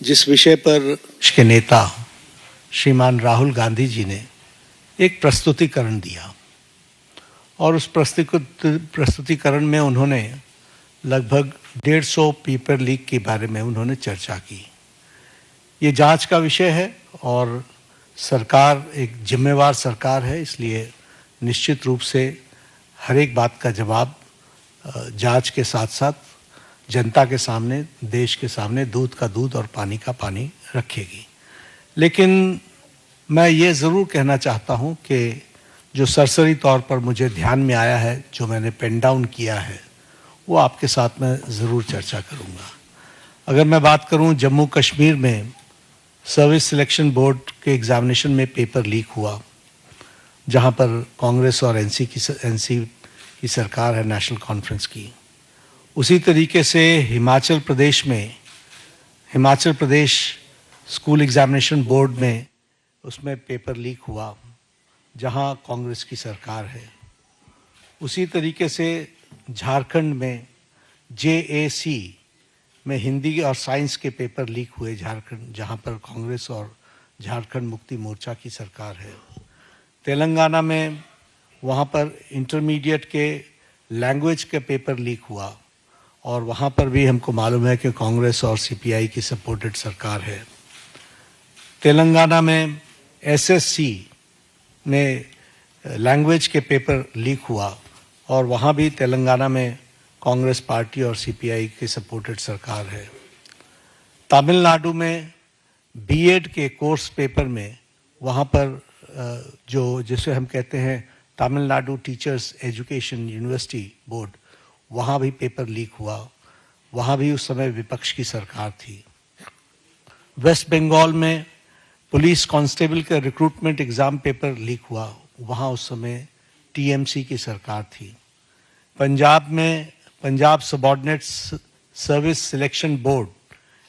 जिस विषय पर के नेता श्रीमान राहुल गांधी जी ने एक प्रस्तुतिकरण दिया और उस प्रस्तुतिकरण में उन्होंने लगभग 150 पेपर लीक के बारे में उन्होंने चर्चा की। ये जांच का विषय है और सरकार एक जिम्मेवार सरकार है, इसलिए निश्चित रूप से हर एक बात का जवाब जांच के साथ साथ जनता के सामने, देश के सामने दूध का दूध और पानी का पानी रखेगी। लेकिन मैं ये ज़रूर कहना चाहता हूँ कि जो सरसरी तौर पर मुझे ध्यान में आया है, जो मैंने पेन डाउन किया है, वो आपके साथ में ज़रूर चर्चा करूँगा। अगर मैं बात करूँ जम्मू कश्मीर में सर्विस सिलेक्शन बोर्ड के एग्ज़ामिनेशन में पेपर लीक हुआ, जहाँ पर कांग्रेस और एनसी की सरकार है, नेशनल कॉन्फ्रेंस की। उसी तरीके से Himachal Pradesh school examination board में उसमें पेपर लीक हुआ, जहां कांग्रेस की सरकार है। उसी तरीके से झारखंड में JAC में हिंदी और साइंस के पेपर लीक हुए झारखंड, जहां पर कांग्रेस और झारखंड मुक्ति मोर्चा की सरकार है। तेलंगाना में वहां पर इंटरमीडिएट के लैंग्वेज के पेपर लीक हुआ और वहां पर भी हमको मालूम है कि कांग्रेस और CPI की सपोर्टेड सरकार है। तेलंगाना में SSC में लैंग्वेज के पेपर लीक हुआ और वहाँ भी तेलंगाना में कांग्रेस पार्टी और CPI की सपोर्टेड सरकार है। तमिलनाडु में BEd के कोर्स पेपर में वहाँ पर जिसे हम कहते हैं Tamil Nadu teachers education university board, वहाँ भी पेपर लीक हुआ। वहाँ भी उस समय विपक्ष की सरकार थी। वेस्ट बंगाल में पुलिस कांस्टेबल का रिक्रूटमेंट एग्ज़ाम पेपर लीक हुआ, वहाँ उस समय TMC की सरकार थी। पंजाब में Punjab subordinate service selection board,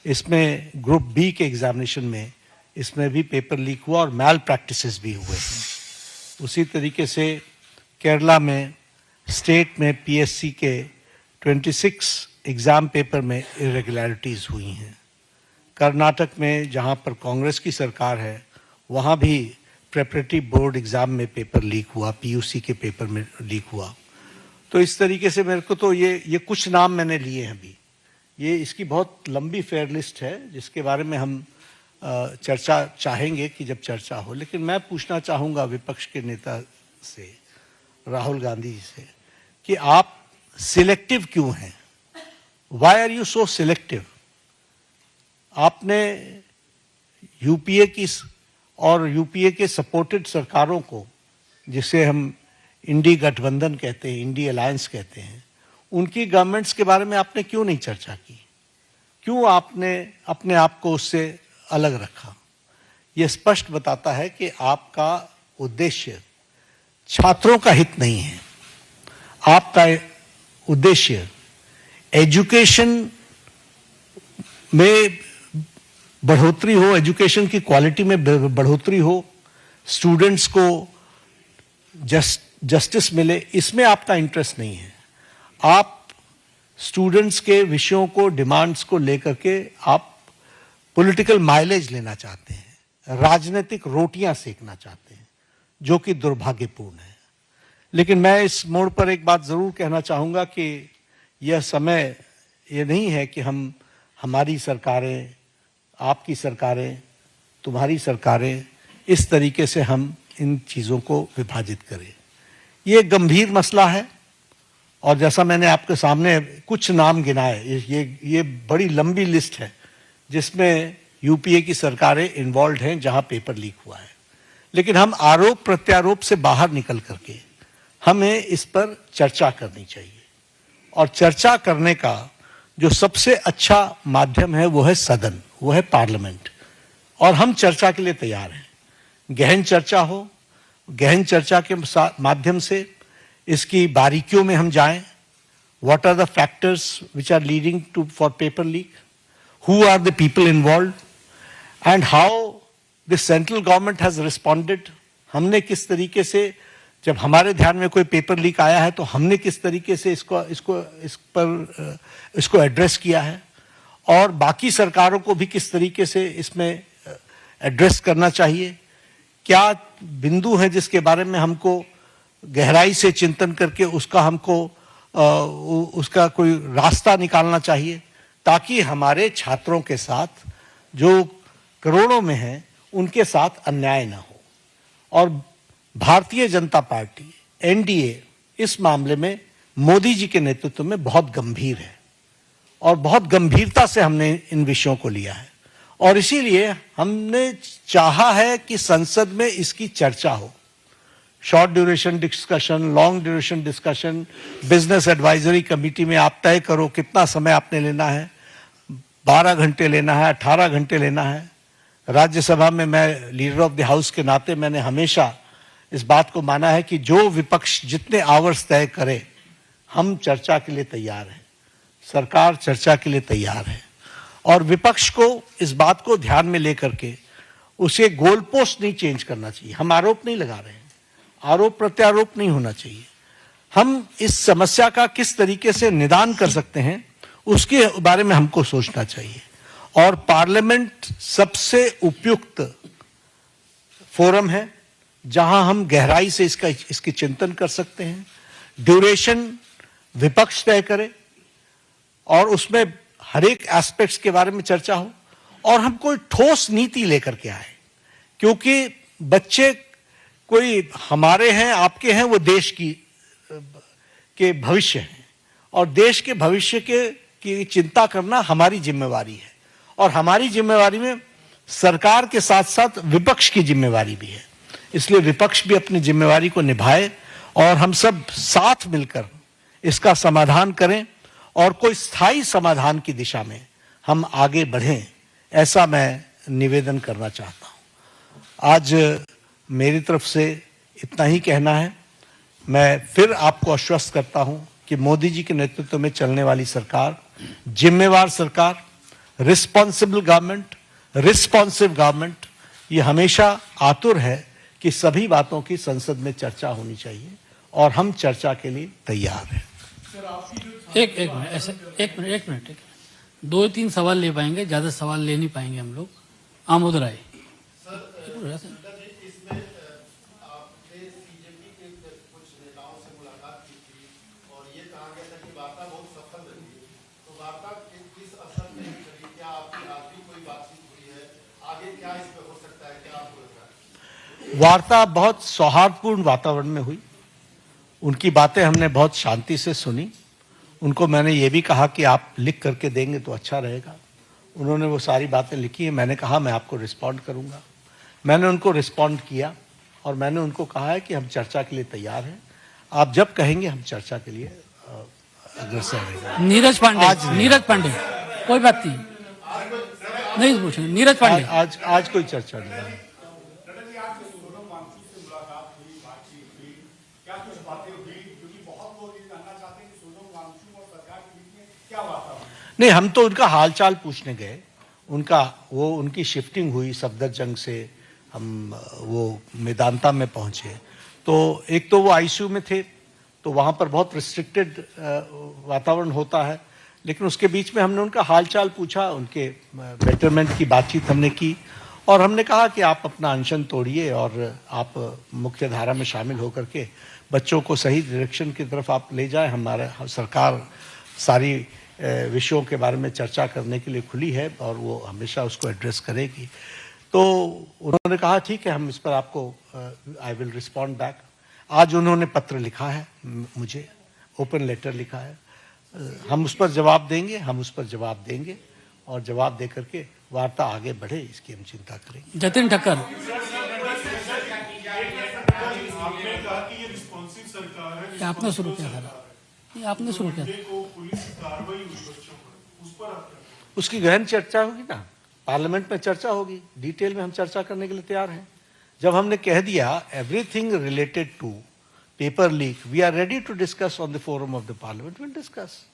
इसमें ग्रुप B के एग्ज़ामिनेशन में इसमें भी पेपर लीक हुआ और मैल प्रैक्टिसेस भी हुए हैं। उसी तरीके से केरला में स्टेट में PSC के 26 एग्ज़ाम पेपर में इरेगुलरिटीज़ हुई हैं। कर्नाटक में जहां पर कांग्रेस की सरकार है, वहां भी प्रेपरेटरी बोर्ड एग्ज़ाम में पेपर लीक हुआ, PUC के पेपर में लीक हुआ। तो इस तरीके से मेरे को तो ये कुछ नाम मैंने लिए हैं अभी। ये इसकी बहुत लंबी फेयर लिस्ट है जिसके बारे में हम चर्चा चाहेंगे कि जब चर्चा हो। लेकिन मैं पूछना चाहूँगा विपक्ष के नेता से, राहुल गांधी जी से, कि आप सिलेक्टिव क्यों हैं? Why are you so selective? आपने UPA की और UPA के सपोर्टेड सरकारों को, जिसे हम इंडी गठबंधन कहते हैं, इंडी अलायंस कहते हैं, उनकी गवर्नमेंट्स के बारे में आपने क्यों नहीं चर्चा की? क्यों आपने अपने आप को उससे अलग रखा? यह स्पष्ट बताता है कि आपका उद्देश्य छात्रों का हित नहीं है। आपका उद्देश्य एजुकेशन में बढ़ोतरी हो, एजुकेशन की क्वालिटी में बढ़ोतरी हो, स्टूडेंट्स को जस्टिस मिले, इसमें आपका इंटरेस्ट नहीं है। आप स्टूडेंट्स के विषयों को, डिमांड्स को लेकर के आप पॉलिटिकल माइलेज लेना चाहते हैं, राजनीतिक रोटियां सेकना चाहते हैं, जो कि दुर्भाग्यपूर्ण है। लेकिन मैं इस मोड़ पर एक बात जरूर कहना चाहूँगा कि यह समय ये नहीं है कि हमारी सरकारें, आपकी सरकारें, तुम्हारी सरकारें, इस तरीके से हम इन चीज़ों को विभाजित करें। ये गंभीर मसला है और जैसा मैंने आपके सामने कुछ नाम गिनाए, ये बड़ी लंबी लिस्ट है जिसमें UPA की सरकारें इन्वॉल्व हैं जहां पेपर लीक हुआ है। लेकिन हम आरोप प्रत्यारोप से बाहर निकल करके हमें इस पर चर्चा करनी चाहिए और चर्चा करने का जो सबसे अच्छा माध्यम है वो है सदन, वो है पार्लियामेंट। और हम चर्चा के लिए तैयार हैं। गहन चर्चा हो, गहन चर्चा के माध्यम से इसकी बारीकियों में हम जाएं। What are the factors which are leading to for paper leak, who are the people involve and how the central government has responded. हमने किस तरीके से, जब हमारे ध्यान में कोई पेपर लीक आया है तो हमने किस तरीके से इसको एड्रेस किया है और बाकी सरकारों को भी किस तरीके से इसमें एड्रेस करना चाहिए, क्या बिंदु है जिसके बारे में हमको गहराई से चिंतन करके उसका हमको उसका कोई रास्ता निकालना चाहिए, ताकि हमारे छात्रों के साथ जो करोड़ों में हैं उनके साथ अन्याय ना हो। और भारतीय जनता पार्टी एनडीए इस मामले में मोदी जी के नेतृत्व में बहुत गंभीर है और बहुत गंभीरता से हमने इन विषयों को लिया है, और इसीलिए हमने चाहा है कि संसद में इसकी चर्चा हो। Short duration discussion, long duration discussion, business advisory committee में आप तय करो कितना समय आपने लेना है, 12 घंटे लेना है, 18 घंटे लेना है। राज्यसभा में मैं लीडर ऑफ द हाउस के नाते मैंने हमेशा इस बात को माना है कि जो विपक्ष जितने आवर्स तय करे, हम चर्चा के लिए तैयार हैं, सरकार चर्चा के लिए तैयार है। और विपक्ष को इस बात को ध्यान में लेकर के उसे गोल पोस्ट नहीं चेंज करना चाहिए। हम आरोप नहीं लगा रहे हैं, आरोप प्रत्यारोप नहीं होना चाहिए। हम इस समस्या का किस तरीके से निदान कर सकते हैं उसके बारे में हमको सोचना चाहिए, और पार्लियामेंट सबसे उपयुक्त फोरम है जहां हम गहराई से इसकी चिंतन कर सकते हैं। ड्यूरेशन विपक्ष तय करे और उसमें हर एक एस्पेक्ट्स के बारे में चर्चा हो, और हम कोई ठोस नीति लेकर के आए, क्योंकि बच्चे कोई हमारे हैं आपके हैं, वो देश के भविष्य हैं, और देश के भविष्य की चिंता करना हमारी जिम्मेवारी है। और हमारी जिम्मेवारी में सरकार के साथ साथ विपक्ष की जिम्मेवारी भी है। इसलिए विपक्ष भी अपनी जिम्मेवारी को निभाए और हम सब साथ मिलकर इसका समाधान करें, और कोई स्थायी समाधान की दिशा में हम आगे बढ़ें, ऐसा मैं निवेदन करना चाहता हूं। आज मेरी तरफ से इतना ही कहना है। मैं फिर आपको आश्वस्त करता हूं कि मोदी जी के नेतृत्व में चलने वाली सरकार जिम्मेवार सरकार, रिस्पॉन्सिबल गवर्नमेंट, रिस्पॉन्सिव गवर्नमेंट, ये हमेशा आतुर है कि सभी बातों की संसद में चर्चा होनी चाहिए, और हम चर्चा के लिए तैयार हैं। एक मिनट 2-3 सवाल ले पाएंगे, ज्यादा सवाल ले नहीं पाएंगे हम लोग। आमोद राय। वार्ता बहुत सौहार्दपूर्ण वातावरण में हुई। उनकी बातें हमने बहुत शांति से सुनी। उनको मैंने ये भी कहा कि आप लिख करके देंगे तो अच्छा रहेगा। उन्होंने वो सारी बातें लिखी हैं। मैंने कहा मैं आपको रिस्पॉन्ड करूंगा। मैंने उनको रिस्पॉन्ड किया और मैंने उनको कहा है कि हम चर्चा के लिए तैयार हैं। आप जब कहेंगे हम चर्चा के लिए अग्रसर रहेंगे। नीरज पांडे कोई बात नहीं पूछेंगे। नीरज पांडे आज कोई चर्चा नहीं है। नहीं, हम तो उनका हालचाल पूछने गए। उनकी शिफ्टिंग हुई सफदरजंग से, हम वो मेदांता में पहुंचे। तो एक तो वो आईसीयू में थे, तो वहाँ पर बहुत रिस्ट्रिक्टेड वातावरण होता है, लेकिन उसके बीच में हमने उनका हालचाल पूछा, उनके बेटरमेंट की बातचीत हमने की, और हमने कहा कि आप अपना अनशन तोड़िए और आप मुख्य धारा में शामिल होकर के बच्चों को सही डायरेक्शन की तरफ आप ले जाएं। हमारा सरकार सारी विषयों के बारे में चर्चा करने के लिए खुली है और वो हमेशा उसको एड्रेस करेगी। तो उन्होंने कहा ठीक है, हम इस पर आपको आई विल रिस्पॉन्ड बैक। आज उन्होंने पत्र लिखा है, मुझे ओपन लेटर लिखा है। हम उस पर जवाब देंगे और जवाब दे करके वार्ता आगे बढ़े, इसकी हम चिंता करेंगे। जतिन ठक्कर। आपने शुरू किया था, आपने शुरू किया। उसकी गहन चर्चा होगी ना, पार्लियामेंट में चर्चा होगी, डिटेल में हम चर्चा करने के लिए तैयार हैं। जब हमने कह दिया everything related to paper leak, we are ready to discuss on the forum of the parliament, will discuss.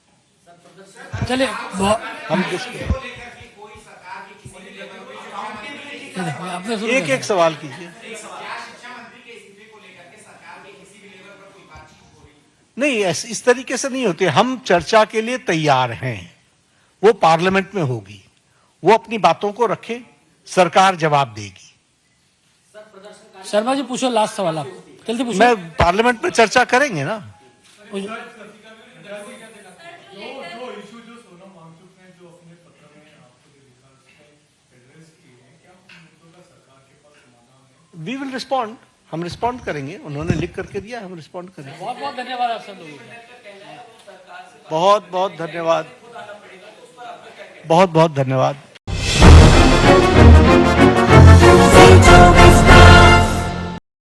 चलिए हम एक सवाल कीजिए। नहीं, इस तरीके से नहीं होती। हम चर्चा के लिए तैयार हैं, वो पार्लियामेंट में होगी। वो अपनी बातों को रखे, सरकार जवाब देगी। शर्मा जी पूछो लास्ट सवाल आप, जल्दी पूछो। मैं पार्लियामेंट में चर्चा करेंगे ना। वी विल रिस्पॉन्ड, हम रिस्पॉन्ड करेंगे। उन्होंने लिख करके दिया, हम रिस्पॉन्ड करेंगे। बहुत बहुत धन्यवाद आप सब लोगों का। बहुत बहुत धन्यवाद, बहुत बहुत धन्यवाद।